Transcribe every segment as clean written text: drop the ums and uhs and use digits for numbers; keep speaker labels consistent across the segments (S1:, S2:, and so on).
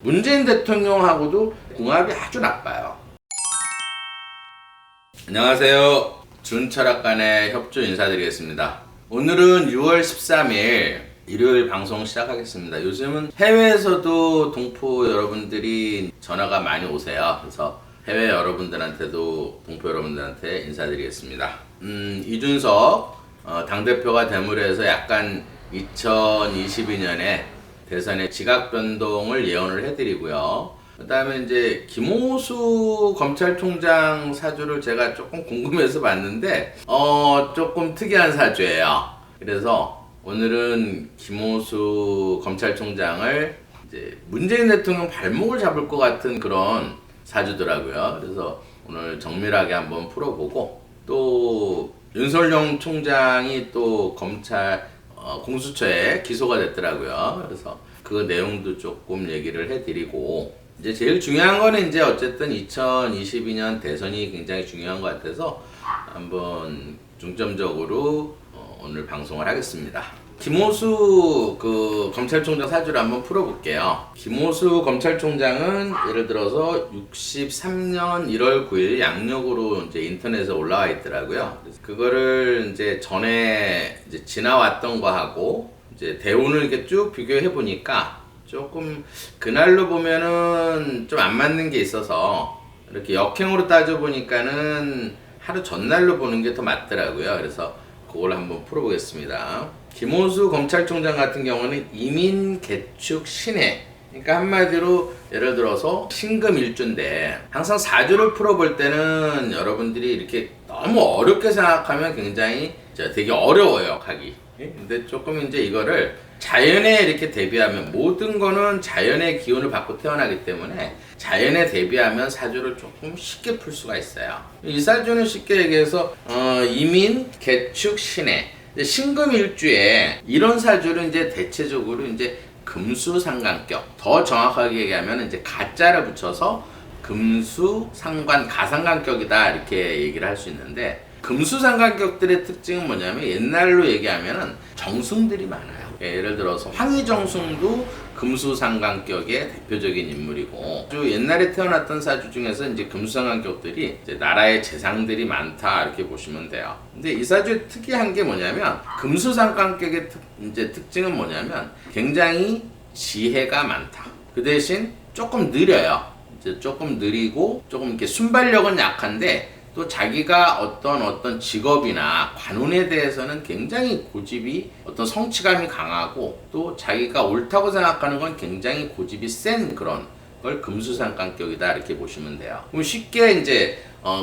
S1: 문재인 대통령하고도 궁합이 아주 나빠요. 안녕하세요. 준철학관의 협조 인사드리겠습니다. 오늘은 6월 13일 일요일 방송 시작하겠습니다. 요즘은 해외에서도 동포 여러분들이 전화가 많이 오세요. 그래서 해외 여러분들한테도 동포 여러분들한테 인사드리겠습니다. 이준석 당대표가 되물어서 약간 2022년에 대선의 지각 변동을 예언을 해드리고요. 그 다음에 이제 김호수 검찰총장 사주를 제가 조금 궁금해서 봤는데 조금 특이한 사주예요. 그래서 오늘은 김호수 검찰총장을 이제 문재인 대통령 발목을 잡을 것 같은 그런 사주더라고요. 그래서 오늘 정밀하게 한번 풀어보고, 또 윤석열 총장이 또 검찰 공수처에 기소가 됐더라고요. 그래서 그 내용도 조금 얘기를 해드리고, 이제 제일 중요한 거는 이제 어쨌든 2022년 대선이 굉장히 중요한 것 같아서 한번 중점적으로 오늘 방송을 하겠습니다. 김호수 검찰총장 사주를 한번 풀어볼게요. 김호수 검찰총장은 예를 들어서 63년 1월 9일 양력으로 이제 인터넷에 올라와 있더라고요. 그래서 그거를 이제 전에 이제 지나왔던 거하고 이제 대운을 이렇게 쭉 비교해 보니까 조금 그날로 보면은 좀 안 맞는 게 있어서 이렇게 역행으로 따져 보니까는 하루 전날로 보는 게 더 맞더라고요. 그래서 그걸 한번 풀어보겠습니다. 김호수 검찰총장 같은 경우는 이민 개축 신해, 그러니까 한마디로 예를 들어서 신금일주인데, 항상 사주를 풀어볼 때는 여러분들이 이렇게 너무 어렵게 생각하면 굉장히 되게 어려워요, 가기. 근데 조금 이제 이거를 자연에 이렇게 대비하면, 모든 거는 자연의 기운을 받고 태어나기 때문에 자연에 대비하면 사주를 조금 쉽게 풀 수가 있어요. 이 사주는 쉽게 얘기해서 이민 개축 신해, 신금일주에 이런 사주를 이제 대체적으로 이제 금수상관격, 더 정확하게 얘기하면 이제 가짜를 붙여서 금수상관 가상관격이다 이렇게 얘기를 할 수 있는데, 금수상관격들의 특징은 뭐냐면 옛날로 얘기하면은 정승들이 많아요. 예를 들어서 황희정승도 금수상관격의 대표적인 인물이고, 아주 옛날에 태어났던 사주 중에서 이제 금수상관격들이 이제 나라의 재상들이 많다 이렇게 보시면 돼요. 근데 이 사주의 특이한 게 뭐냐면, 금수상관격의 이제 특징은 뭐냐면 굉장히 지혜가 많다. 그 대신 조금 느려요. 이제 조금 느리고 조금 이렇게 순발력은 약한데, 또 자기가 어떤 직업이나 관운에 대해서는 굉장히 고집이, 어떤 성취감이 강하고, 또 자기가 옳다고 생각하는 건 굉장히 고집이 센 그런 걸 금수상관격이다 이렇게 보시면 돼요. 그럼 쉽게 이제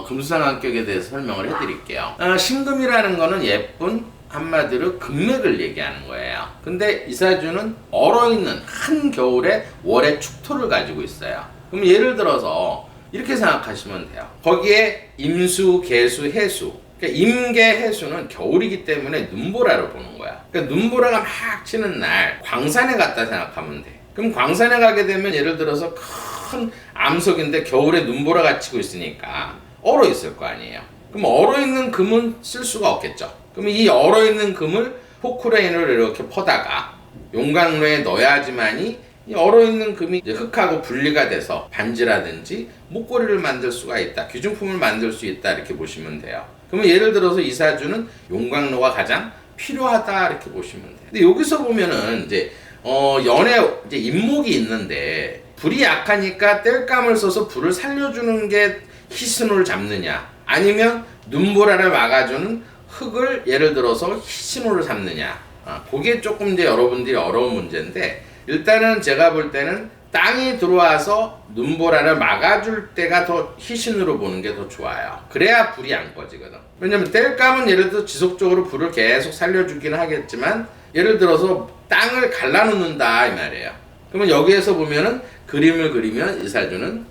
S1: 금수상관격에 대해서 설명을 해드릴게요. 신금이라는 거는 예쁜, 한마디로 금맥을 얘기하는 거예요. 근데 이 사주는 얼어있는 한겨울에 월의 축토를 가지고 있어요. 그럼 예를 들어서 이렇게 생각하시면 돼요. 거기에 임수, 개수, 해수. 그러니까 임계, 해수는 겨울이기 때문에 눈보라를 보는 거야. 그러니까 눈보라가 막 치는 날 광산에 갔다 생각하면 돼. 그럼 광산에 가게 되면 예를 들어서 큰 암석인데 겨울에 눈보라가 치고 있으니까 얼어 있을 거 아니에요. 그럼 얼어 있는 금은 쓸 수가 없겠죠. 그럼 이 얼어 있는 금을 포크레인으로 이렇게 퍼다가 용광로에 넣어야지만이 이 얼어있는 금이 이제 흙하고 분리가 돼서 반지라든지 목걸이를 만들 수가 있다, 귀중품을 만들 수 있다 이렇게 보시면 돼요. 그러면 예를 들어서 이 사주는 용광로가 가장 필요하다 이렇게 보시면 돼요. 근데 여기서 보면은 이제 연에 이제 인목이 있는데, 불이 약하니까 땔감을 써서 불을 살려주는 게 희신호를 잡느냐, 아니면 눈보라를 막아주는 흙을 예를 들어서 희신호를 잡느냐, 그게 조금 이제 여러분들이 어려운 문제인데, 일단은 제가 볼 때는 땅이 들어와서 눈보라를 막아줄 때가 더 희신으로 보는 게 더 좋아요. 그래야 불이 안 꺼지거든. 왜냐면 땔감은 예를 들어 지속적으로 불을 계속 살려주기는 하겠지만, 예를 들어서 땅을 갈라놓는다 이 말이에요. 그러면 여기에서 보면은 그림을 그리면 이 사주는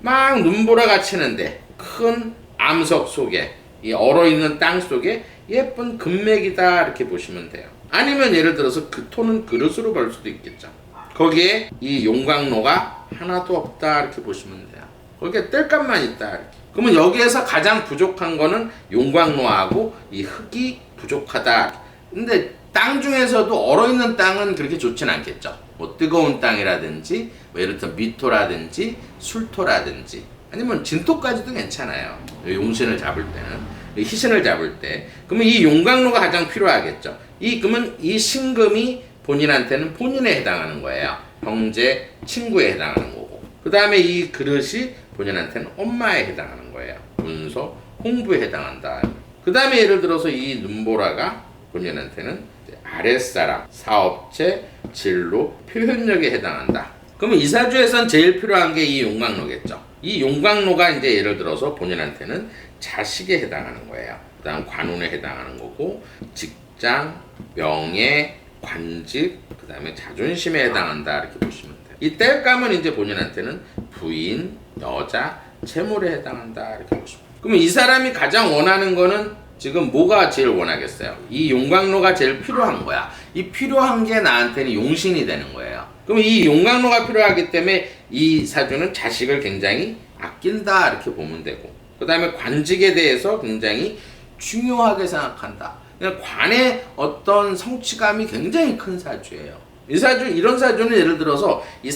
S1: 막 눈보라가 치는데 큰 암석 속에, 이 얼어있는 땅 속에 예쁜 금맥이다 이렇게 보시면 돼요. 아니면 예를 들어서 그 톤은 그릇으로 볼 수도 있겠죠. 거기에 이 용광로가 하나도 없다 이렇게 보시면 돼요. 거기에 땔감만 있다 이렇게. 그러면 여기에서 가장 부족한 거는 용광로하고 이 흙이 부족하다. 근데 땅 중에서도 얼어있는 땅은 그렇게 좋진 않겠죠. 뭐 뜨거운 땅이라든지 뭐 예를 들어 미토라든지 술토라든지 아니면 진토까지도 괜찮아요. 용신을 잡을 때는 희신을 잡을 때 그러면 이 용광로가 가장 필요하겠죠. 그러면 이 신금이 본인한테는 본인에 해당하는 거예요. 형제, 친구에 해당하는 거고 그 다음에 이 그릇이 본인한테는 엄마에 해당하는 거예요. 문서, 홍부에 해당한다. 그 다음에 예를 들어서 이 눈보라가 본인한테는 아랫사람, 사업체, 진로, 표현력에 해당한다. 그러면 이 사주에선 제일 필요한 게 이 용광로겠죠. 이 용광로가 이제 예를 들어서 본인한테는 자식에 해당하는 거예요. 그 다음 관운에 해당하는 거고 직장, 명예, 관직, 그 다음에 자존심에 해당한다 이렇게 보시면 돼요. 이 땔감은 이제 본인한테는 부인, 여자, 재물에 해당한다 이렇게 보시면 돼요. 그러면 이 사람이 가장 원하는 거는 지금 뭐가 제일 원하겠어요? 이 용광로가 제일 필요한 거야. 이 필요한 게 나한테는 용신이 되는 거예요. 그럼 이 용광로가 필요하기 때문에 이 사주는 자식을 굉장히 아낀다 이렇게 보면 되고 그 다음에 관직에 대해서 굉장히 중요하게 생각한다. 그냥 관의 어떤 성취감이 굉장히 큰 사주예요. 이런 사주는 예를 들어서 이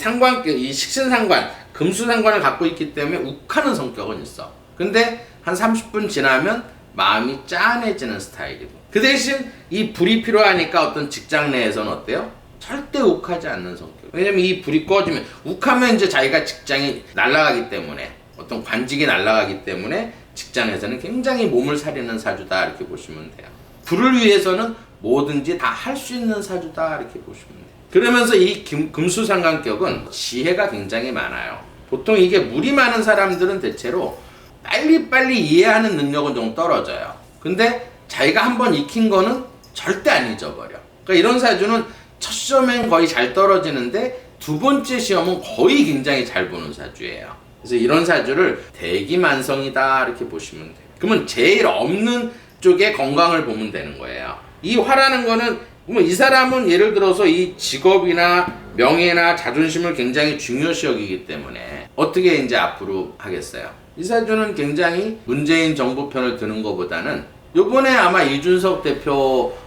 S1: 식신상관, 금수상관을 갖고 있기 때문에 욱하는 성격은 있어. 근데 한 30분 지나면 마음이 짠해지는 스타일이고 그 대신 이 불이 필요하니까 어떤 직장 내에서는 어때요? 절대 욱하지 않는 성격. 왜냐면 이 불이 꺼지면 욱하면 이제 자기가 직장이 날아가기 때문에 어떤 관직이 날아가기 때문에 직장에서는 굉장히 몸을 사리는 사주다 이렇게 보시면 돼요. 불을 위해서는 뭐든지 다 할 수 있는 사주다 이렇게 보시면 돼요. 그러면서 이 금수상관격은 지혜가 굉장히 많아요. 보통 이게 물이 많은 사람들은 대체로 빨리빨리 이해하는 능력은 좀 떨어져요. 근데 자기가 한번 익힌 거는 절대 안 잊어버려. 그러니까 이런 사주는 첫 시험엔 거의 잘 떨어지는데 두 번째 시험은 거의 굉장히 잘 보는 사주예요. 그래서 이런 사주를 대기만성이다 이렇게 보시면 돼요. 그러면 제일 없는 쪽에 건강을 보면 되는 거예요. 이 화라는 거는 그러면 이 사람은 예를 들어서 이 직업이나 명예나 자존심을 굉장히 중요시 여기기 때문에 어떻게 이제 앞으로 하겠어요? 이 사주는 굉장히 문재인 정부 편을 드는 것보다는 요번에 아마 이준석 대표로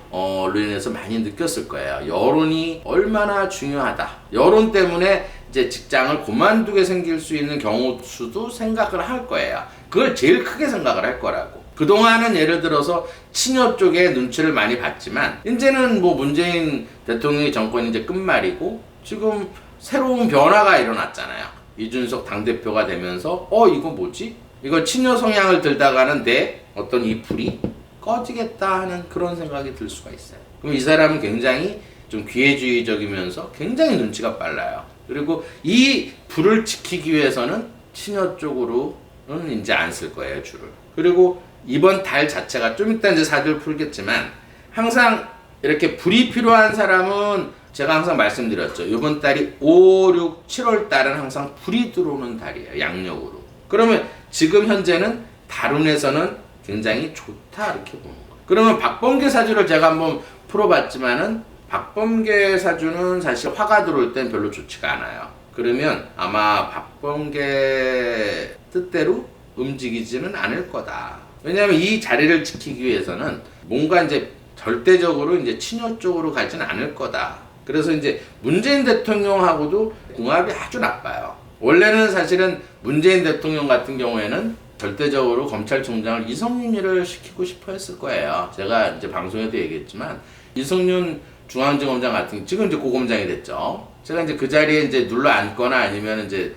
S1: 인해서 많이 느꼈을 거예요. 여론이 얼마나 중요하다. 여론 때문에 이제 직장을 그만두게 생길 수 있는 경우 수도 생각을 할 거예요. 그걸 제일 크게 생각을 할 거라고. 그동안은 예를 들어서 친여 쪽에 눈치를 많이 봤지만 이제는 뭐 문재인 대통령의 정권이 이제 끝말이고 지금 새로운 변화가 일어났잖아요. 이준석 당대표가 되면서 이거 뭐지? 이거 친여 성향을 들다가는 내 어떤 이 불이 꺼지겠다 하는 그런 생각이 들 수가 있어요. 그럼 이 사람은 굉장히 좀 기회주의적이면서 굉장히 눈치가 빨라요. 그리고 이 불을 지키기 위해서는 친여 쪽으로는 이제 안 쓸 거예요, 줄을. 그리고 이번 달 자체가 좀 이따 이제 사주를 풀겠지만 항상 이렇게 불이 필요한 사람은 제가 항상 말씀드렸죠. 이번 달이 5, 6, 7월 달은 항상 불이 들어오는 달이에요. 양력으로. 그러면 지금 현재는 달운에서는 굉장히 좋다 이렇게 보는 거예요. 그러면 박범계 사주를 제가 한번 풀어봤지만은 박범계 사주는 사실 화가 들어올 땐 별로 좋지가 않아요. 그러면 아마 박범계 뜻대로 움직이지는 않을 거다. 왜냐하면 이 자리를 지키기 위해서는 뭔가 이제 절대적으로 이제 친여 쪽으로 가지는 않을 거다. 그래서 이제 문재인 대통령하고도 궁합이 아주 나빠요. 원래는 사실은 문재인 대통령 같은 경우에는 절대적으로 검찰총장을 이성윤이를 시키고 싶어 했을 거예요. 제가 이제 방송에도 얘기했지만 이성윤 중앙지검장 같은 지금 이제 고검장이 됐죠. 제가 이제 그 자리에 이제 눌러 앉거나 아니면 이제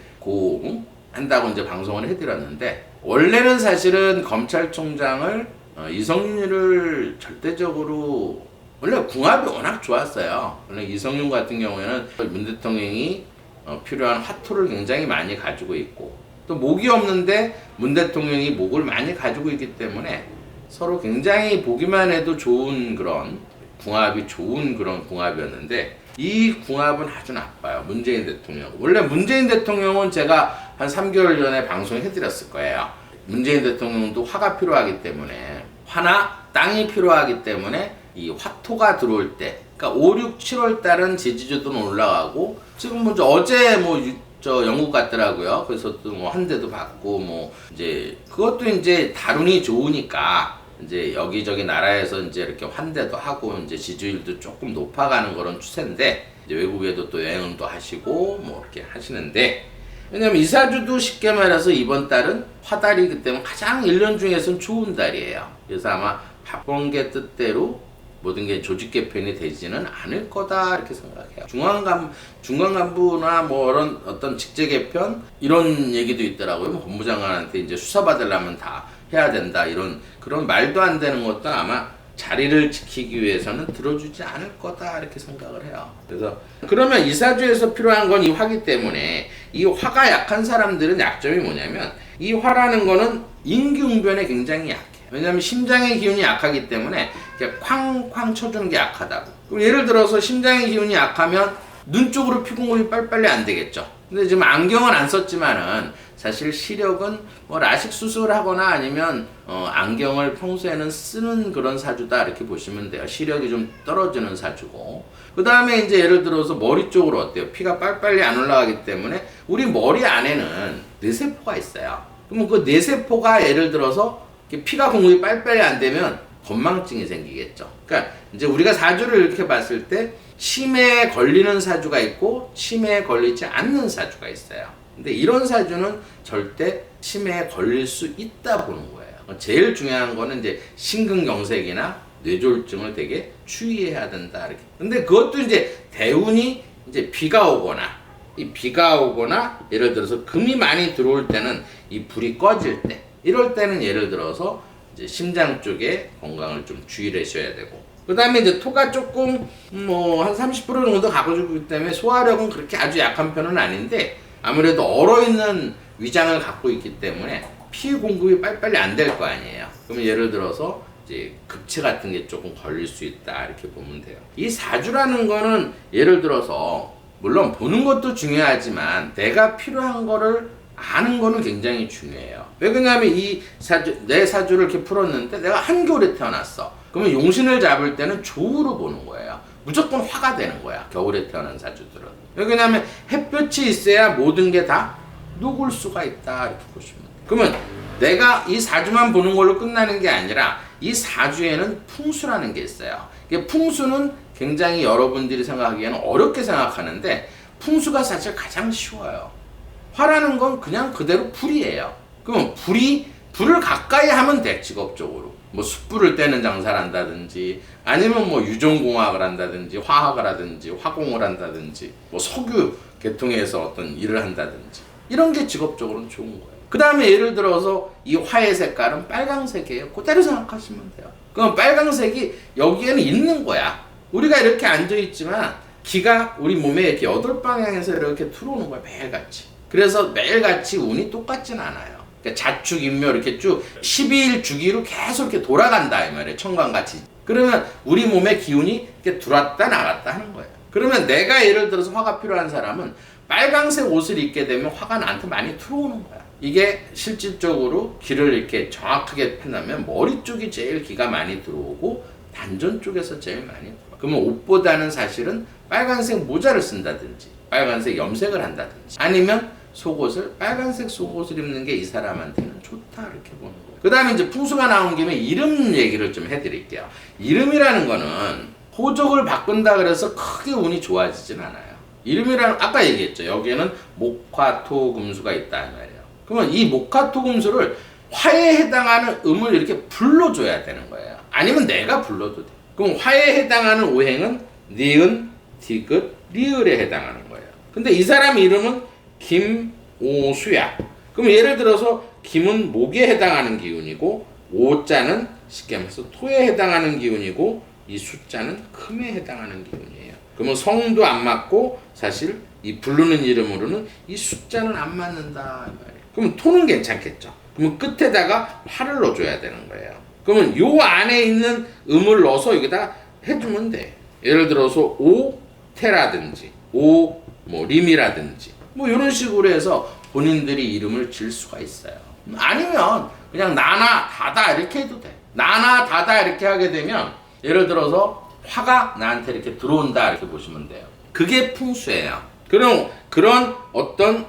S1: 한다고 이제 방송을 해드렸는데 원래는 사실은 검찰총장을 이성윤을 절대적으로 원래 궁합이 워낙 좋았어요. 원래 이성윤 같은 경우에는 문 대통령이 필요한 화토를 굉장히 많이 가지고 있고 또 목이 없는데 문 대통령이 목을 많이 가지고 있기 때문에 서로 굉장히 보기만 해도 좋은 그런 궁합이었는데 이 궁합은 아주 나빠요. 문재인 대통령. 원래 문재인 대통령은 제가 한 3개월 전에 방송해드렸을 거예요. 문재인 대통령도 화가 필요하기 때문에 화나 땅이 필요하기 때문에 이 화토가 들어올 때 그러니까 5, 6, 7월 달은 지지율도 올라가고 지금 먼저 어제 영국 갔더라고요. 그래서 또 뭐 한 대도 받고 뭐 이제 그것도 이제 다룬이 좋으니까 이제 여기저기 나라에서 이제 이렇게 환대도 하고 이제 지지율도 조금 높아가는 그런 추세인데 이제 외국에도 또 여행도 하시고 뭐 이렇게 하시는데, 왜냐면 이사주도 쉽게 말해서 이번 달은 화달이기 때문에 가장 1년 중에서는 좋은 달이에요. 그래서 아마 박범계 뜻대로 모든 게 조직 개편이 되지는 않을 거다 이렇게 생각해요. 중간 간부나 뭐 이런 어떤 직제 개편 이런 얘기도 있더라고요. 뭐 법무장관한테 이제 수사 받으려면 다 해야 된다 이런 그런 말도 안 되는 것도 아마 자리를 지키기 위해서는 들어주지 않을 거다 이렇게 생각을 해요. 그래서 그러면 이사주에서 필요한 건 이 화기 때문에, 이 화가 약한 사람들은 약점이 뭐냐면 이 화라는 거는 임기응변에 굉장히 약해. 왜냐하면 심장의 기운이 약하기 때문에 쾅쾅 쳐주는 게 약하다고. 그럼 예를 들어서 심장의 기운이 약하면 눈 쪽으로 피공급이 빨리빨리 안 되겠죠. 근데 지금 안경은 안 썼지만은 사실 시력은 뭐 라식 수술을 하거나 아니면 안경을 평소에는 쓰는 그런 사주다 이렇게 보시면 돼요. 시력이 좀 떨어지는 사주고. 그 다음에 이제 예를 들어서 머리 쪽으로 어때요? 피가 빨리빨리 안 올라가기 때문에 우리 머리 안에는 뇌세포가 있어요. 그러면 그 뇌세포가 예를 들어서 피가 공급이 빨리빨리 안 되면 건망증이 생기겠죠. 그러니까 이제 우리가 사주를 이렇게 봤을 때 치매에 걸리는 사주가 있고 치매에 걸리지 않는 사주가 있어요. 근데 이런 사주는 절대 치매에 걸릴 수 있다 보는 거예요. 제일 중요한 거는 이제 심근경색이나 뇌졸중을 되게 주의해야 된다 이렇게. 근데 그것도 이제 대운이 이제 비가 오거나 예를 들어서 금이 많이 들어올 때는 이 불이 꺼질 때, 이럴 때는 예를 들어서 이제 심장 쪽에 건강을 좀 주의를 하셔야 되고, 그 다음에 이제 토가 조금 뭐 한 30% 정도 가고있기 때문에 소화력은 그렇게 아주 약한 편은 아닌데 아무래도 얼어있는 위장을 갖고 있기 때문에 피 공급이 빨리빨리 안 될 거 아니에요. 그러면 예를 들어서 이제 급체 같은 게 조금 걸릴 수 있다 이렇게 보면 돼요. 이 사주라는 거는 예를 들어서 물론 보는 것도 중요하지만 내가 필요한 거를 아는 거는 굉장히 중요해요. 왜 그러냐면 이 사주, 내 사주를 이렇게 풀었는데 내가 한겨울에 태어났어. 그러면 용신을 잡을 때는 조우로 보는 거예요. 무조건 화가 되는 거야. 겨울에 태어난 사주들은. 왜 그러냐면 햇볕이 있어야 모든 게 다 녹을 수가 있다 이렇게 보시면 돼요. 그러면 내가 이 사주만 보는 걸로 끝나는 게 아니라 이 사주에는 풍수라는 게 있어요. 풍수는 굉장히 여러분들이 생각하기에는 어렵게 생각하는데 풍수가 사실 가장 쉬워요. 화라는 건 그냥 그대로 불이에요. 그러면 불을 가까이 하면 돼, 직업적으로. 뭐 숯불을 떼는 장사를 한다든지 아니면 뭐 유전공학을 한다든지 화학을 하든지 화공을 한다든지 뭐 석유 계통에서 어떤 일을 한다든지 이런 게 직업적으로는 좋은 거예요. 그 다음에 예를 들어서 이 화의 색깔은 빨강색이에요. 그대로 생각하시면 돼요. 그럼 빨강색이 여기에는 있는 거야. 우리가 이렇게 앉아있지만 기가 우리 몸에 이렇게 8방향에서 이렇게 들어오는 거야, 매일같이. 그래서 매일같이 운이 똑같진 않아요. 그러니까 자축, 인묘 이렇게 쭉 12일 주기로 계속 이렇게 돌아간다 이 말이에요. 천간같이. 그러면 우리 몸의 기운이 이렇게 들어왔다 나갔다 하는 거예요. 그러면 내가 예를 들어서 화가 필요한 사람은 빨강색 옷을 입게 되면 화가 나한테 많이 들어오는 거야. 이게 실질적으로 기를 이렇게 정확하게 표현하면 머리 쪽이 제일 기가 많이 들어오고 단전 쪽에서 제일 많이 들어와. 그러면 옷보다는 사실은 빨간색 모자를 쓴다든지 빨간색 염색을 한다든지 아니면 속옷을 빨간색 속옷을 입는 게 이 사람한테는 좋다 이렇게 보는 거예요. 그 다음에 이제 풍수가 나온 김에 이름 얘기를 좀 해드릴게요. 이름이라는 거는 호적을 바꾼다 그래서 크게 운이 좋아지진 않아요. 이름이라는 아까 얘기했죠. 여기에는 목화토금수가 있다 이 말이에요. 그러면 이 목화토금수를 화에 해당하는 음을 이렇게 불러줘야 되는 거예요. 아니면 내가 불러도 돼. 그럼 화에 해당하는 오행은 니은, 디귿, 리을에 해당하는 거예요. 근데 이 사람 이름은 김오수야. 그럼 예를 들어서 김은 목에 해당하는 기운이고 오자는 쉽게 말해서 토에 해당하는 기운이고 이 숫자는 금에 해당하는 기운이에요. 그러면 성도 안 맞고 사실 이 부르는 이름으로는 이 숫자는 안 맞는다 말이에요. 그럼 토는 괜찮겠죠. 그러면 끝에다가 화를 넣어줘야 되는 거예요. 그러면 요 안에 있는 음을 넣어서 여기다 해주면 돼. 예를 들어서 오태라든지 림이라든지 뭐 이런 식으로 해서 본인들이 이름을 질 수가 있어요. 아니면 그냥 나나 다다 이렇게 해도 돼. 나나 다다 이렇게 하게 되면 예를 들어서 화가 나한테 이렇게 들어온다 이렇게 보시면 돼요. 그게 풍수예요. 그런 어떤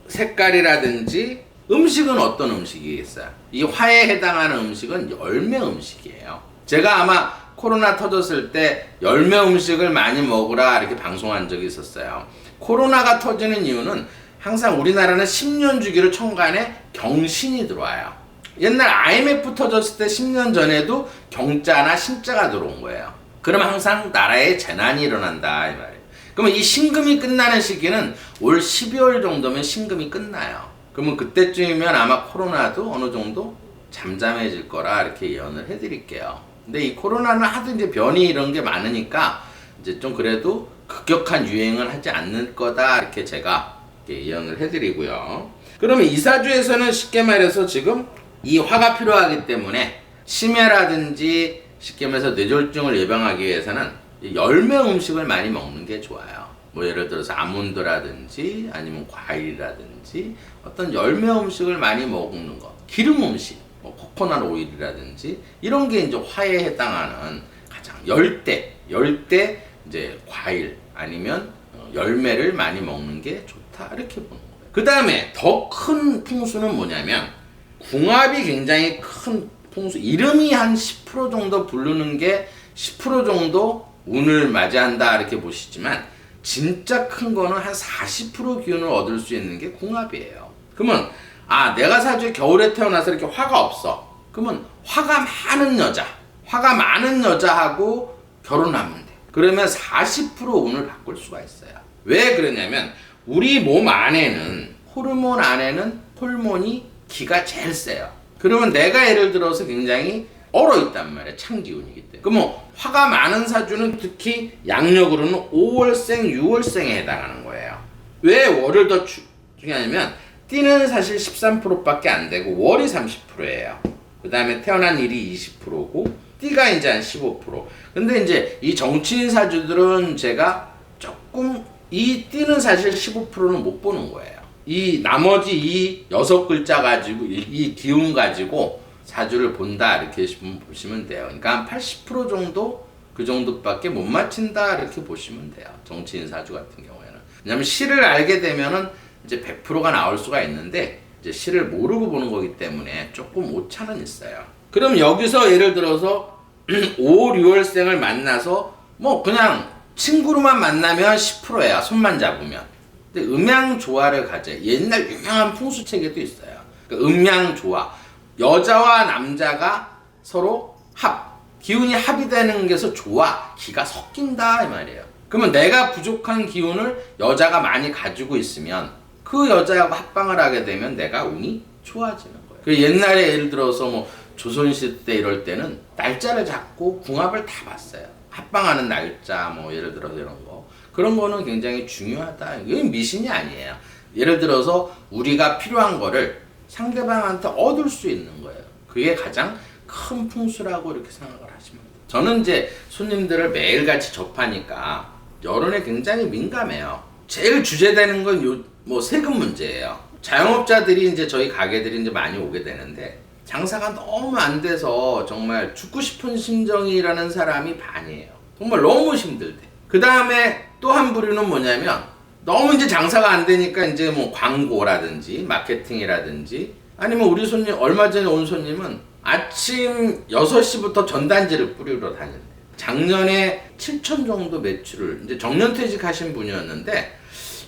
S1: 색깔이라든지 음식은 어떤 음식이겠어요? 이 화에 해당하는 음식은 열매 음식이에요. 제가 아마 코로나 터졌을 때 열매 음식을 많이 먹으라 이렇게 방송한 적이 있었어요. 코로나가 터지는 이유는 항상 우리나라는 10년 주기로 천간에 경신이 들어와요. 옛날 IMF 터졌을 때 10년 전에도 경자나 신자가 들어온 거예요. 그럼 항상 나라에 재난이 일어난다 이 말이에요. 그러면 이 신금이 끝나는 시기는 올 12월 정도면 신금이 끝나요. 그러면 그때쯤이면 아마 코로나도 어느 정도 잠잠해질 거라 이렇게 예언을 해드릴게요. 근데 이 코로나는 하도 이제 변이 이런 게 많으니까 이제 좀 그래도 급격한 유행을 하지 않는 거다 이렇게 제가 이렇게 예언을 해드리고요. 그러면 이사주에서는 쉽게 말해서 지금 이 화가 필요하기 때문에 치매라든지 쉽게 말해서 뇌졸중을 예방하기 위해서는 열매 음식을 많이 먹는 게 좋아요. 뭐 예를 들어서 아몬드라든지 아니면 과일이라든지 어떤 열매 음식을 많이 먹는 거, 기름 음식, 뭐 코코넛 오일이라든지 이런 게 이제 화에 해당하는 가장 열대 이제 과일 아니면 열매를 많이 먹는 게 좋다 이렇게 보는 거예요. 그 다음에 더 큰 풍수는 뭐냐면 궁합이 굉장히 큰 풍수, 이름이 한 10% 정도 부르는 게 10% 정도 운을 맞이한다 이렇게 보시지만 진짜 큰 거는 한 40% 기운을 얻을 수 있는 게 궁합이에요. 그러면 내가 사주에 겨울에 태어나서 이렇게 화가 없어. 그러면 화가 많은 여자하고 결혼하면 돼. 그러면 40% 운을 바꿀 수가 있어요. 왜 그러냐면 우리 몸 안에는 호르몬이 기가 제일 세요. 그러면 내가 예를 들어서 굉장히 얼어있단 말이야. 찬기운이기 때문에. 그러면 화가 많은 사주는 특히 양력으로는 5월생, 6월생에 해당하는 거예요. 왜 월을 더 중요하냐면 띠는 사실 13%밖에 안 되고 월이 30%예요. 그 다음에 태어난 일이 20%고 띠가 이제 한 15%. 근데 이제 이 정치인 사주들은 제가 조금 이 띠는 사실 15%는 못 보는 거예요. 이 나머지 이 6글자 가지고 이 기운 가지고 사주를 본다 이렇게 보시면 돼요. 그러니까 한 80% 정도 그 정도밖에 못 맞춘다 이렇게 보시면 돼요. 정치인 사주 같은 경우에는. 왜냐면 시를 알게 되면은 이제 100%가 나올 수가 있는데 이제 시를 모르고 보는 거기 때문에 조금 오차는 있어요. 그럼 여기서 예를 들어서 5, 6월생을 만나서 뭐 그냥 친구로만 만나면 10%야. 손만 잡으면. 근데 음양조화를 가져. 옛날 유명한 풍수책에도 있어요. 그러니까 음양조화. 여자와 남자가 서로 기운이 합이 되는 게서 조화, 기가 섞인다 이 말이에요. 그러면 내가 부족한 기운을 여자가 많이 가지고 있으면 그 여자하고 합방을 하게 되면 내가 운이 좋아지는 거예요. 그 옛날에 예를 들어서 뭐 조선시대 이럴 때는 날짜를 잡고 궁합을 다 봤어요. 합방하는 날짜 뭐 예를 들어서 이런 거. 그런 거는 굉장히 중요하다. 이건 미신이 아니에요. 예를 들어서 우리가 필요한 거를 상대방한테 얻을 수 있는 거예요. 그게 가장 큰 풍수라고 이렇게 생각을 하시면 돼요. 저는 이제 손님들을 매일같이 접하니까 여론에 굉장히 민감해요. 제일 주제되는 건 뭐 세금 문제예요. 자영업자들이 이제 저희 가게들이 이제 많이 오게 되는데 장사가 너무 안 돼서 정말 죽고 싶은 심정이라는 사람이 반이에요. 정말 너무 힘들대. 그 다음에 또 한 부류는 뭐냐면 너무 이제 장사가 안 되니까 이제 뭐 광고라든지 마케팅이라든지 아니면 우리 손님 얼마 전에 온 손님은 아침 6시부터 전단지를 뿌리러 다녔대요. 작년에 7천 정도 매출을 이제 정년퇴직하신 분이었는데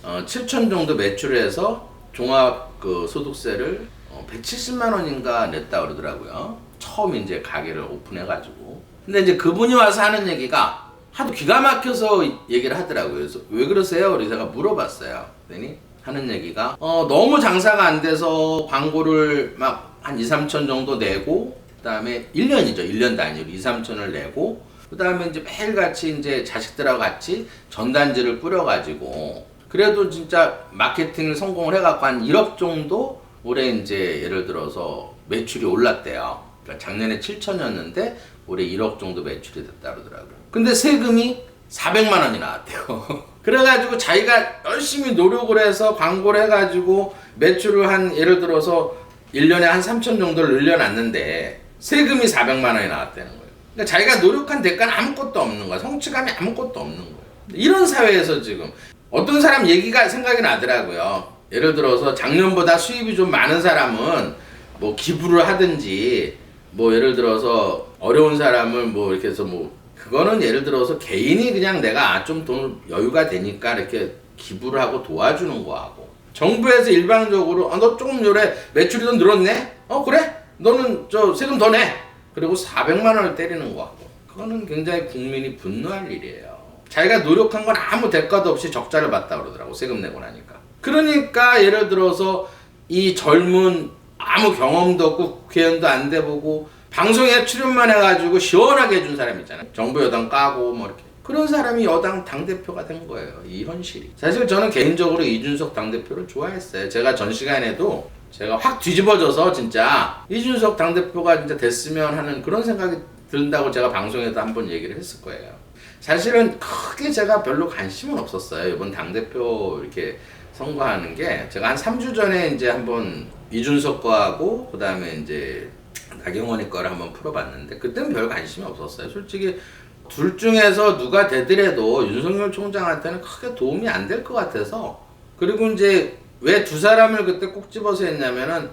S1: 7천 정도 매출을 해서 종합 그 소득세를 170만 원인가 냈다 그러더라고요. 처음 이제 가게를 오픈해가지고. 근데 이제 그분이 와서 하는 얘기가 하도 기가 막혀서 얘기를 하더라고요. 그래서 왜 그러세요? 그래서 제가 물어봤어요. 그랬더니 하는 얘기가 너무 장사가 안 돼서 광고를 막 한 2, 3천 정도 내고 그 다음에 1년이죠. 1년 단위로 2, 3천을 내고 그 다음에 이제 매일같이 이제 자식들하고 같이 전단지를 뿌려가지고 그래도 진짜 마케팅을 성공을 해갖고 한 1억 정도 올해 이제 예를 들어서 매출이 올랐대요. 그러니까 작년에 7천이었는데 올해 1억 정도 매출이 됐다 그러더라고요. 근데 세금이 400만 원이 나왔대요. 그래가지고 자기가 열심히 노력을 해서 광고를 해가지고 매출을 한 예를 들어서 1년에 한 3천 정도를 늘려놨는데 세금이 400만 원이 나왔다는 거예요. 그러니까 자기가 노력한 대가는 아무것도 없는 거야. 성취감이 아무것도 없는 거예요. 이런 사회에서 지금 어떤 사람 얘기가 생각이 나더라고요. 예를 들어서 작년보다 수입이 좀 많은 사람은 뭐 기부를 하든지 뭐 예를 들어서 어려운 사람을 뭐 이렇게 해서 뭐 그거는 예를 들어서 개인이 그냥 내가 좀 돈 여유가 되니까 이렇게 기부를 하고 도와주는 거하고, 정부에서 일방적으로 너 조금 요래 매출이 더 늘었네? 그래? 너는 저 세금 더 내! 그리고 400만 원을 때리는 거하고, 그거는 굉장히 국민이 분노할 일이에요. 자기가 노력한 건 아무 대가도 없이 적자를 봤다 그러더라고, 세금 내고 나니까. 그러니까 예를 들어서 이 젊은 아무 경험도 없고 국회의원도 안 돼보고 방송에 출연만 해가지고 시원하게 해준 사람 있잖아요. 정부 여당 까고 뭐 이렇게. 그런 사람이 여당 당대표가 된 거예요. 이 현실이. 사실 저는 개인적으로 이준석 당대표를 좋아했어요. 제가 전 시간에도 제가 확 뒤집어져서 진짜 이준석 당대표가 진짜 됐으면 하는 그런 생각이 든다고 제가 방송에도 한번 얘기를 했을 거예요. 사실은 크게 제가 별로 관심은 없었어요. 이번 당대표 이렇게 선거하는 게, 제가 한 3주 전에 이제 한번 이준석 거하고 그 다음에 이제 나경원이 거를 한번 풀어봤는데 그때는 별 관심이 없었어요. 솔직히 둘 중에서 누가 되더라도 윤석열 총장한테는 크게 도움이 안 될 것 같아서. 그리고 이제 왜 두 사람을 그때 꼭 집어서 했냐면은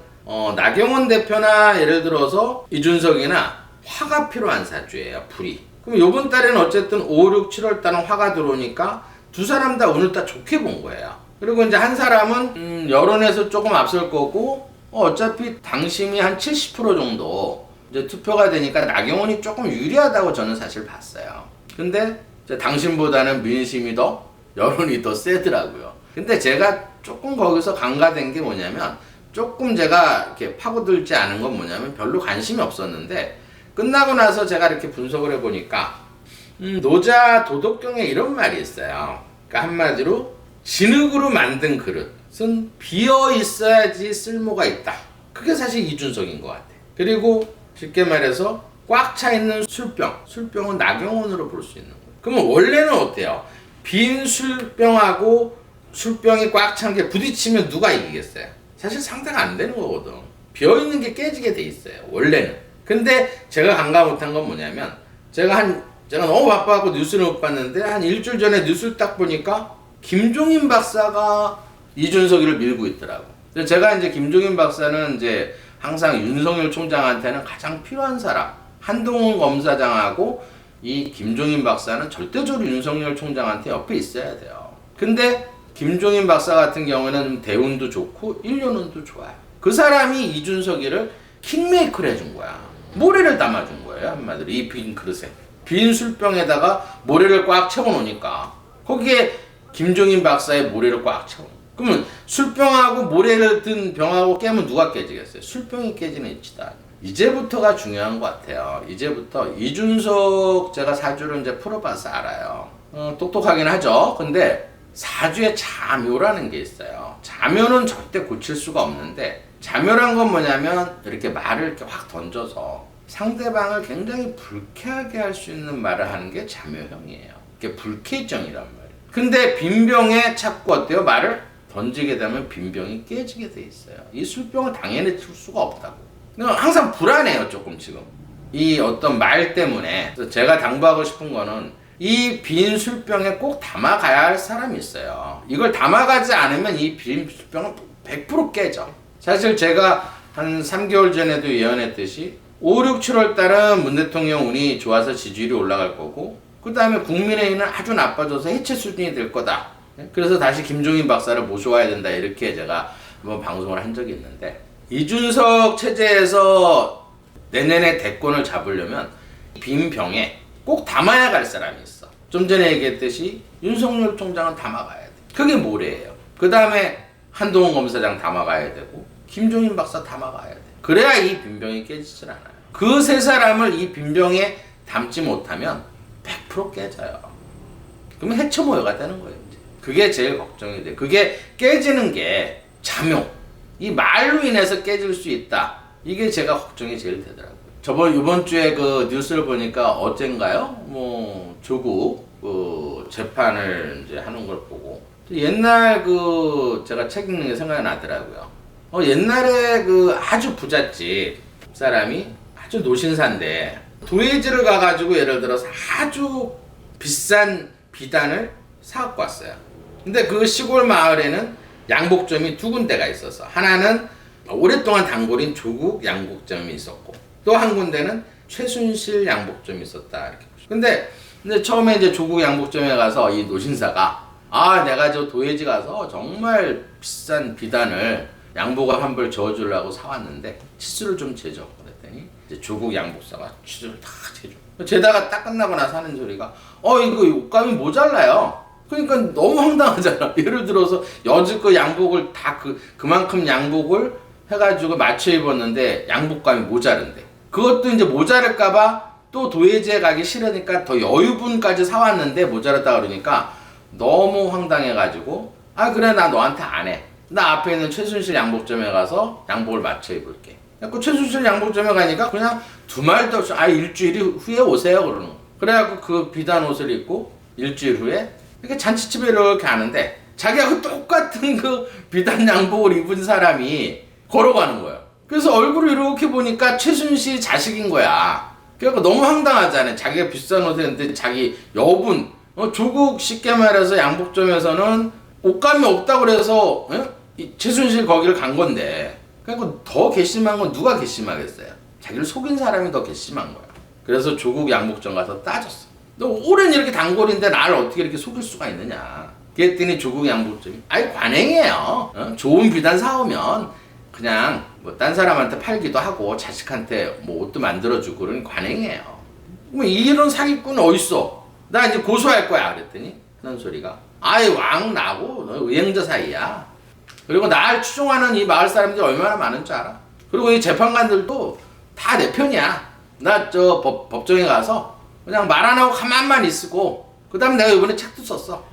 S1: 나경원 대표나 예를 들어서 이준석이나 화가 필요한 사주예요. 불이. 그럼 요번 달에는 어쨌든 5, 6, 7월 달은 화가 들어오니까 두 사람 다 오늘따라 좋게 본 거예요. 그리고 이제 한 사람은 여론에서 조금 앞설 거고, 어차피 당심이 한 70% 정도 이제 투표가 되니까 나경원이 조금 유리하다고 저는 사실 봤어요. 근데 이제 당심보다는 민심이 더, 여론이 더 세더라고요. 근데 제가 조금 거기서 간과된 게 뭐냐면, 조금 제가 이렇게 파고들지 않은 건 뭐냐면 별로 관심이 없었는데, 끝나고 나서 제가 이렇게 분석을 해보니까 노자 도덕경에 이런 말이 있어요. 그러니까 한마디로 진흙으로 만든 그릇은 비어 있어야지 쓸모가 있다. 그게 사실 이준석인 것 같아. 그리고 쉽게 말해서 꽉 차 있는 술병은 나경원으로 볼 수 있는 거예요. 그러면 원래는 어때요? 빈 술병하고 술병이 꽉 찬 게 부딪히면 누가 이기겠어요? 사실 상대가 안 되는 거거든. 비어 있는 게 깨지게 돼 있어요, 원래는. 근데 제가 간과 못한 건 뭐냐면, 제가 너무 바빠갖고 뉴스를 못 봤는데 한 일주일 전에 뉴스를 딱 보니까 김종인 박사가 이준석이를 밀고 있더라고. 제가 이제 김종인 박사는 이제 항상 윤석열 총장한테는 가장 필요한 사람, 한동훈 검사장하고 이 김종인 박사는 절대적으로 윤석열 총장한테 옆에 있어야 돼요. 근데 김종인 박사 같은 경우에는 대운도 좋고 인륜운도 좋아요. 그 사람이 이준석이를 킹메이커를 해준 거야. 모래를 담아준 거예요, 한마디로. 이 빈 그릇에. 빈 술병에다가 모래를 꽉 채워놓으니까 거기에 김종인 박사의 모래를 꽉 채워. 그러면 술병하고 모래를 든 병하고 깨면 누가 깨지겠어요? 술병이 깨지는 이치다. 이제부터가 중요한 것 같아요. 이제부터 이준석 제가 사주를 이제 풀어봐서 알아요. 똑똑하긴 하죠. 근데 사주에 자묘라는 게 있어요. 자묘는 절대 고칠 수가 없는데, 자묘란 건 뭐냐면 이렇게 말을 이렇게 확 던져서 상대방을 굉장히 불쾌하게 할 수 있는 말을 하는 게 자묘형이에요. 이게 불쾌정이란 말이에요. 근데 빈병에 자꾸 어때요? 말을 던지게 되면 빈병이 깨지게 돼 있어요. 이 술병을 당연히 칠 수가 없다고. 항상 불안해요, 조금 지금. 이 어떤 말 때문에. 그래서 제가 당부하고 싶은 거는 이 빈 술병에 꼭 담아가야 할 사람이 있어요. 이걸 담아가지 않으면 이 빈 술병은 100% 깨져. 사실 제가 한 3개월 전에도 예언했듯이 5, 6, 7월 달은 문 대통령 운이 좋아서 지지율이 올라갈 거고, 그 다음에 국민의힘은 아주 나빠져서 해체 수준이 될 거다. 그래서 다시 김종인 박사를 모셔와야 된다, 이렇게 제가 한번 방송을 한 적이 있는데, 이준석 체제에서 내년에 대권을 잡으려면 빈 병에 꼭 담아야 갈 사람이 있어. 좀 전에 얘기했듯이 윤석열 총장은 담아가야 돼. 그게 모래예요. 그 다음에 한동훈 검사장 담아가야 되고 김종인 박사 담아가야 돼. 그래야 이 빈병이 깨지질 않아요. 그 세 사람을 이 빈병에 담지 못하면 100% 깨져요. 그러면 해처모여가 되는 거예요, 이제. 그게 제일 걱정이 돼. 그게 깨지는 게 자묘. 이 말로 인해서 깨질 수 있다. 이게 제가 걱정이 제일 되더라고요. 이번 주에 그 뉴스를 보니까 어젠가요? 조국 재판을 이제 하는 걸 보고 옛날 제가 책 읽는 게 생각이 나더라고요. 옛날에 아주 부잣집 사람이 아주 노신사인데 도예지를 가가지고 예를 들어서 아주 비싼 비단을 사갖고 왔어요. 근데 그 시골 마을에는 양복점이 두 군데가 있어서, 하나는 오랫동안 단골인 조국 양복점이 있었고, 또 한 군데는 최순실 양복점이 있었다, 이렇게 보시면. 근데 처음에 이제 조국 양복점에 가서 이 노신사가 내가 저 도예지 가서 정말 비싼 비단을 양복을 한 벌 저어주려고 사왔는데 치수를 좀 재줘. 그랬더니 이제 조국 양복사가 치수를 다 재줘. 재다가 딱 끝나고 나서 하는 소리가 이거 옷감이 모자라요. 그러니까 너무 황당하잖아. 예를 들어서 여지껏 양복을 다 그만큼 양복을 해가지고 맞춰 입었는데 양복감이 모자른데 그것도 이제 모자랄까봐 또 도예지에 가기 싫으니까 더 여유분까지 사왔는데 모자랐다 그러니까 너무 황당해가지고 그래 나 너한테 안 해. 나 앞에 있는 최순실 양복점에 가서 양복을 맞춰 입을게. 그 최순실 양복점에 가니까 그냥 두 말도 없이 일주일 후에 오세요 그러는 거. 그래갖고 그 비단 옷을 입고 일주일 후에 이렇게 잔치집에 이렇게 하는데 자기가 그 똑같은 그 비단 양복을 입은 사람이 걸어가는 거예요. 그래서 얼굴을 이렇게 보니까 최순실 자식인 거야. 그러니까 너무 황당하잖아요. 자기가 비싼 옷을 했는데 자기 여분 조국 쉽게 말해서 양복점에서는 옷감이 없다고 그래서 최순실 거기를 간 건데 그러니까 더 괘씸한 건 누가 괘씸하겠어요. 자기를 속인 사람이 더 괘씸한 거야. 그래서 조국 양복점 가서 따졌어. 너 오랜 이렇게 단골인데 나를 어떻게 이렇게 속일 수가 있느냐. 그랬더니 조국 양복점이 관행이에요. 좋은 비단 사오면 그냥 뭐 딴 사람한테 팔기도 하고 자식한테 뭐 옷도 만들어주고 그런 관행이에요. 뭐 이런 사기꾼은 어딨어? 나 이제 고소할 거야. 그랬더니 그런 소리가 왕 나고 너 의행자 사이야. 그리고 날 추종하는 이 마을 사람들이 얼마나 많은 줄 알아? 그리고 이 재판관들도 다 내 편이야. 나 저 법정에 가서 그냥 말 안 하고 가만만 있고 그 다음에 내가 이번에 책도 썼어.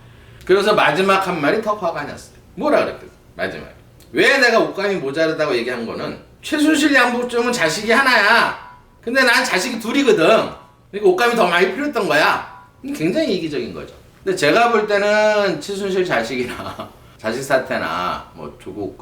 S1: 그래서 마지막 한 말이 더 화가 났어요. 뭐라 그랬거든 마지막에. 왜 내가 옷감이 모자르다고 얘기한 거는 최순실 양복점은 자식이 하나야. 근데 난 자식이 둘이거든. 그러니까 옷감이 더 많이 필요했던 거야. 굉장히 이기적인 거죠. 근데 제가 볼 때는 최순실 자식이나 자식 사태나 뭐 조국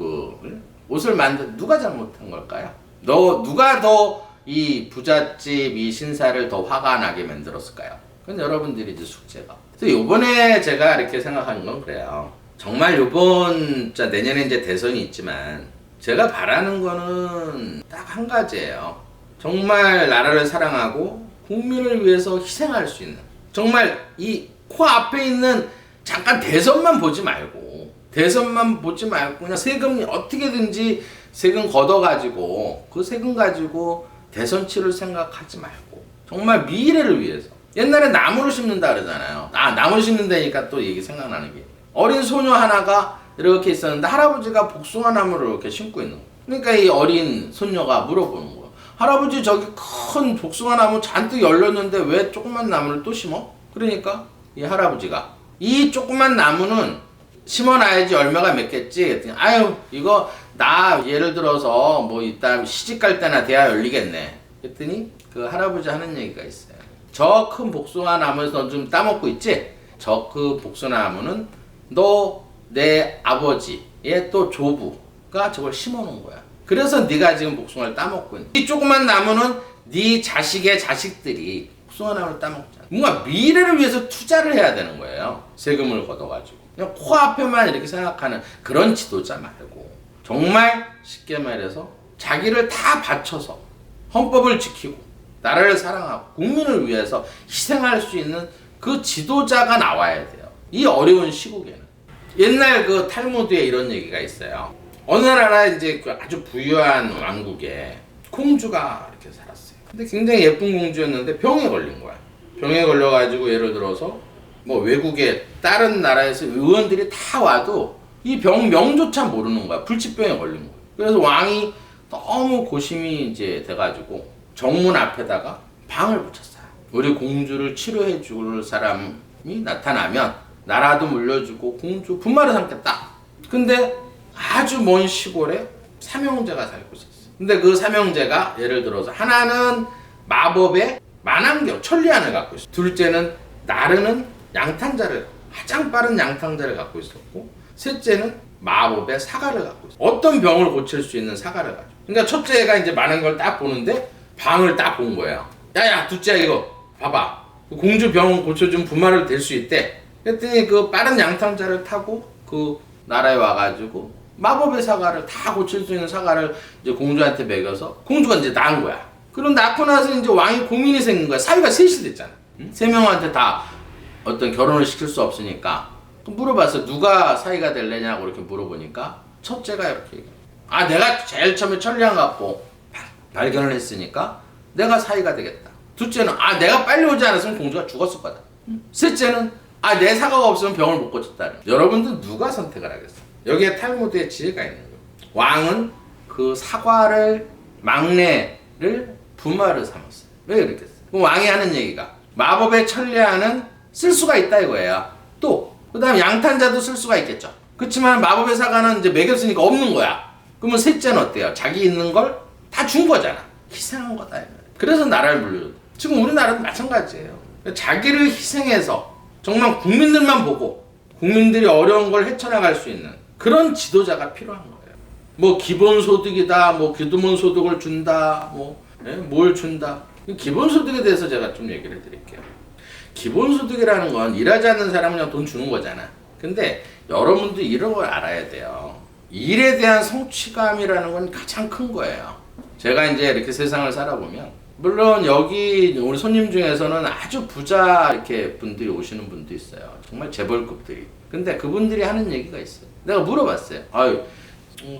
S1: 옷을 누가 잘못한 걸까요? 누가 더 이 부잣집 이 신사를 더 화가 나게 만들었을까요? 그건 여러분들이 이제 숙제가. 그래서 요번에 제가 이렇게 생각하는 건 그래요. 정말 내년에 이제 대선이 있지만 제가 바라는 거는 딱 한 가지예요. 정말 나라를 사랑하고 국민을 위해서 희생할 수 있는 정말 이 코앞에 있는 잠깐 대선만 보지 말고 그냥 세금 어떻게든지 세금 걷어가지고 그 세금 가지고 대선 치를 생각하지 말고 정말 미래를 위해서. 옛날에 나무를 심는다 그러잖아요. 나무 심는다니까 또 얘기 생각나는 게 어린 소녀 하나가 이렇게 있었는데 할아버지가 복숭아 나무를 이렇게 심고 있는 거예요. 그러니까 이 어린 손녀가 물어보는 거예요. 할아버지 저기 큰 복숭아 나무 잔뜩 열렸는데 왜 조그만 나무를 또 심어? 그러니까 이 할아버지가 이 조그만 나무는 심어놔야지 열매가 맺겠지. 그랬더니 이거 나 예를 들어서 뭐 이따 시집 갈 때나 돼야 열리겠네. 그랬더니 그 할아버지 하는 얘기가 있어요. 저 큰 복숭아 나무에서 너 좀 따먹고 있지? 저 그 복숭아 나무는 너 내 아버지의 또 조부가 저걸 심어놓은 거야. 그래서 네가 지금 복숭아를 따먹고 있는 거야. 이 조그만 나무는 네 자식의 자식들이 복숭아 나무를 따먹잖아. 뭔가 미래를 위해서 투자를 해야 되는 거예요. 세금을 걷어가지고. 그냥 코앞에만 이렇게 생각하는 그런 지도자 말고 정말 쉽게 말해서 자기를 다 바쳐서 헌법을 지키고 나라를 사랑하고 국민을 위해서 희생할 수 있는 그 지도자가 나와야 돼요. 이 어려운 시국에는. 옛날 그 탈무드에 이런 얘기가 있어요. 어느 나라 이제 그 아주 부유한 왕국에 공주가 이렇게 살았어요. 근데 굉장히 예쁜 공주였는데 병에 걸린 거야. 병에 걸려가지고 예를 들어서 뭐 외국에 다른 나라에서 의원들이 다 와도 이 병 명조차 모르는 거야. 불치병에 걸린 거야. 그래서 왕이 너무 고심이 이제 돼가지고 정문 앞에다가 방을 붙였어요. 우리 공주를 치료해 줄 사람이 나타나면 나라도 물려주고 공주 분말을 삼겠다. 근데 아주 먼 시골에 삼형제가 살고 있었어. 근데 그 삼형제가 예를 들어서 하나는 마법의 만안경, 천리안을 갖고 있어. 둘째는 나르는 양탄자를, 가장 빠른 양탄자를 갖고 있었고, 셋째는 마법의 사과를 갖고 있어. 어떤 병을 고칠 수 있는 사과를 가지고. 그러니까 첫째가 이제 많은 걸 딱 보는데 방을 딱 본 거예요. 야야, 둘째야 이거 봐봐. 공주 병 고쳐주면 분말을 될 수 있대. 그랬더니 그 빠른 양탄자를 타고 그 나라에 와가지고 마법의 사과를 다 고칠 수 있는 사과를 이제 공주한테 먹여서 공주가 이제 낳은 거야. 그럼 낳고 나서 이제 왕이 고민이 생긴 거야. 사위가 셋이 됐잖아. 응? 세 명한테 다 어떤 결혼을 시킬 수 없으니까 물어봤어. 누가 사이가 될래냐고 이렇게 물어보니까 첫째가 이렇게 아 내가 제일 처음에 천리안 갖고 발견을 했으니까 내가 사이가 되겠다. 둘째는 아 내가 빨리 오지 않았으면 공주가 죽었을 거다. 셋째는 아 내 사과가 없으면 병을 못 고쳤다. 여러분들 누가 선택을 하겠어? 여기에 탈무드의 지혜가 있는 거예요. 왕은 그 사과를 막내를 부마를 삼았어요. 왜 그랬겠어요? 그럼 왕이 하는 얘기가 마법의 천리안은 쓸 수가 있다 이거예요. 또 그다음 양탄자도 쓸 수가 있겠죠. 그렇지만 마법의 사과는 이제 매겼으니까 없는 거야. 그러면 셋째는 어때요? 자기 있는 걸 다 준 거잖아. 희생한 거다. 그래서 나라를 물려줘. 지금 우리나라도 마찬가지예요. 자기를 희생해서 정말 국민들만 보고 국민들이 어려운 걸 헤쳐나갈 수 있는 그런 지도자가 필요한 거예요. 뭐 기본소득이다, 뭐 기본소득을 준다, 뭘 준다. 기본소득에 대해서 제가 좀 얘기를 드릴게요. 기본소득이라는 건 일하지 않는 사람은 그냥 돈 주는 거잖아. 근데 여러분도 이런 걸 알아야 돼요. 일에 대한 성취감이라는 건 가장 큰 거예요. 제가 이제 이렇게 세상을 살아보면 물론 여기 우리 손님 중에서는 아주 부자 이렇게 분들이 오시는 분도 있어요. 정말 재벌급들이. 근데 그분들이 하는 얘기가 있어요. 내가 물어봤어요. 아유,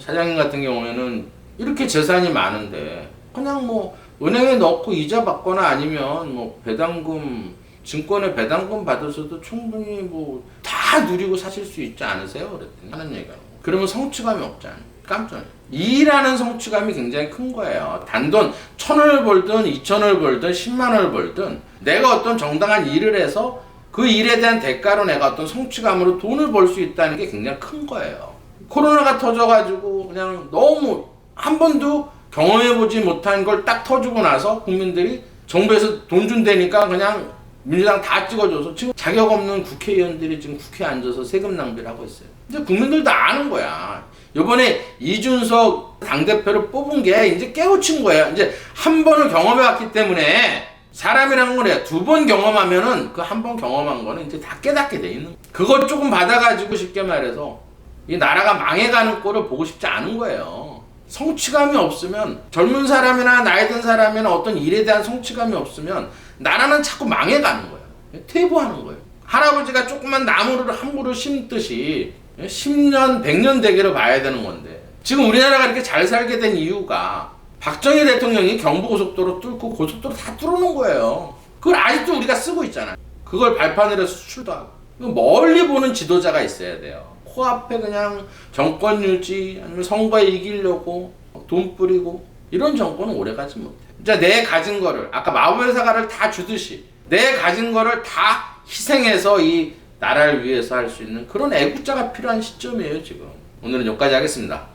S1: 사장님 같은 경우에는 이렇게 재산이 많은데 그냥 뭐 은행에 넣고 이자 받거나 아니면 뭐 배당금 증권에 배당금 받으셔도 충분히 뭐 다 누리고 사실 수 있지 않으세요? 그랬더니 하는 얘기가 그러면 성취감이 없잖아요. 깜짝 놀랐어요. 일하는 성취감이 굉장히 큰 거예요. 단돈 1,000원을 벌든 2,000원을 벌든 10만 원을 벌든 내가 어떤 정당한 일을 해서 그 일에 대한 대가로 내가 어떤 성취감으로 돈을 벌 수 있다는 게 굉장히 큰 거예요. 코로나가 터져가지고 그냥 너무 한 번도 경험해보지 못한 걸 딱 터지고 나서 국민들이 정부에서 돈 준다니까 그냥 민주당 다 찍어줘서 지금 자격 없는 국회의원들이 지금 국회에 앉아서 세금 낭비를 하고 있어요. 이제 국민들도 아는 거야. 이번에 이준석 당대표를 뽑은 게 이제 깨우친 거예요. 이제 한 번을 경험해왔기 때문에 사람이라는 거래요. 2번 경험하면은 그 한 번 경험한 거는 이제 다 깨닫게 돼 있는 거예요. 그것 조금 받아가지고 쉽게 말해서 이 나라가 망해가는 꼴을 보고 싶지 않은 거예요. 성취감이 없으면 젊은 사람이나 나이 든 사람이나 어떤 일에 대한 성취감이 없으면 나라는 자꾸 망해가는 거예요. 퇴보하는 거예요. 할아버지가 조그만 나무를 한 그루 심듯이 10년, 100년 대계를 봐야 되는 건데 지금 우리나라가 이렇게 잘 살게 된 이유가 박정희 대통령이 경부고속도로 뚫고 고속도로 다 뚫어놓은 거예요. 그걸 아직도 우리가 쓰고 있잖아요. 그걸 발판을 해서 수출도 하고. 멀리 보는 지도자가 있어야 돼요. 코앞에 그냥 정권 유지 아니면 선거에 이기려고 돈 뿌리고 이런 정권은 오래가지 못해. 진짜 내 가진 거를 아까 마법의 사과를 다 주듯이 내 가진 거를 다 희생해서 이 나라를 위해서 할 수 있는 그런 애국자가 필요한 시점이에요 지금. 오늘은 여기까지 하겠습니다.